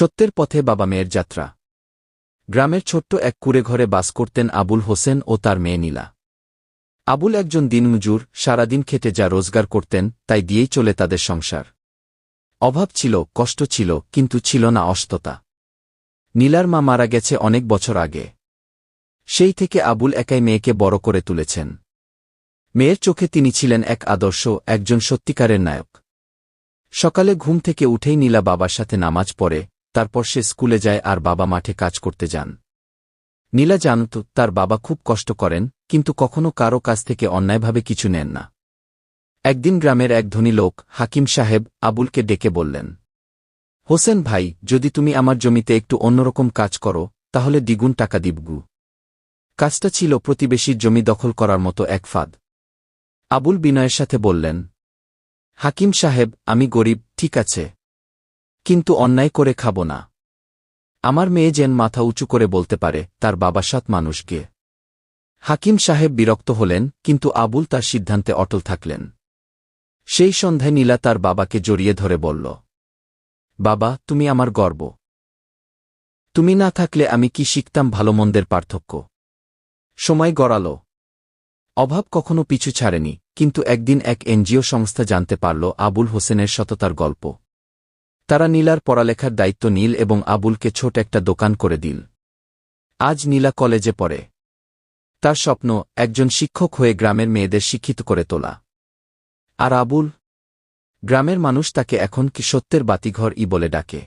সত্যের পথে বাবা মেয়ের যাত্রা। গ্রামের ছোট্ট এক কুঁড়েঘরে বাস করতেন আবুল হোসেন ও তার মেয়ে নীলা। আবুল একজন দিনমজুর, সারাদিন খেটে যা রোজগার করতেন তাই দিয়েই চলে তাদের সংসার। অভাব ছিল, কষ্ট ছিল, কিন্তু ছিল না অসততা। নীলার মা মারা গেছে অনেক বছর আগে। সেই থেকে আবুল একাই মেয়েকে বড় করে তুলেছেন। মেয়ের চোখে তিনি ছিলেন এক আদর্শ, একজন সত্যিকারের নায়ক। সকালে ঘুম থেকে উঠেই নীলা বাবার সাথে নামাজ পড়ে, তারপর সে স্কুলে যায় আর বাবা মাঠে কাজ করতে যান। নীলা জানত তার বাবা খুব কষ্ট করেন, কিন্তু কখনো কারো কাছ থেকে অন্যায়ভাবে কিছু নেন না। একদিন গ্রামের এক ধনী লোক হাকিম সাহেব আবুলকে ডেকে বললেন, হোসেন ভাই, যদি তুমি আমার জমিতে একটু অন্যরকম কাজ করো তাহলে দ্বিগুণ টাকা দিবগু। কাজটা ছিল প্রতিবেশীর জমি দখল করার মতো এক ফাঁদ। আবুল বিনয়ের সাথে বললেন, হাকিম সাহেব, আমি গরিব, ঠিক আছে, কিন্তু অন্যায় করে খাব না। আমার মেয়ে যেন মাথা উঁচু করে বলতে পারে তার বাবা সৎ মানুষকে। হাকিম সাহেব বিরক্ত হলেন, কিন্তু আবুল তার সিদ্ধান্তে অটল থাকলেন। সেই সন্ধ্যায় নীলা তার বাবাকে জড়িয়ে ধরে বলল, বাবা, তুমি আমার গর্ব। তুমি না থাকলে আমি কি শিখতাম ভালোমন্দের পার্থক্য। সময় গড়াল। অভাব কখনো পিছু ছাড়েনি, কিন্তু একদিন এক এনজিও সংস্থা জানতে পারল আবুল হোসেনের সততার গল্প। তারা নীলার পড়ালেখার দায়িত্ব নিল এবং আবুলকে ছোট একটা দোকান করে দিল। আজ নীলা কলেজে পড়ে। তার স্বপ্ন একজন শিক্ষক হয়ে গ্রামের মেয়েদের শিক্ষিত করে তোলা। আর আবুল? গ্রামের মানুষ তাকে এখন কি সত্যের বাতিঘর বলে ডাকে।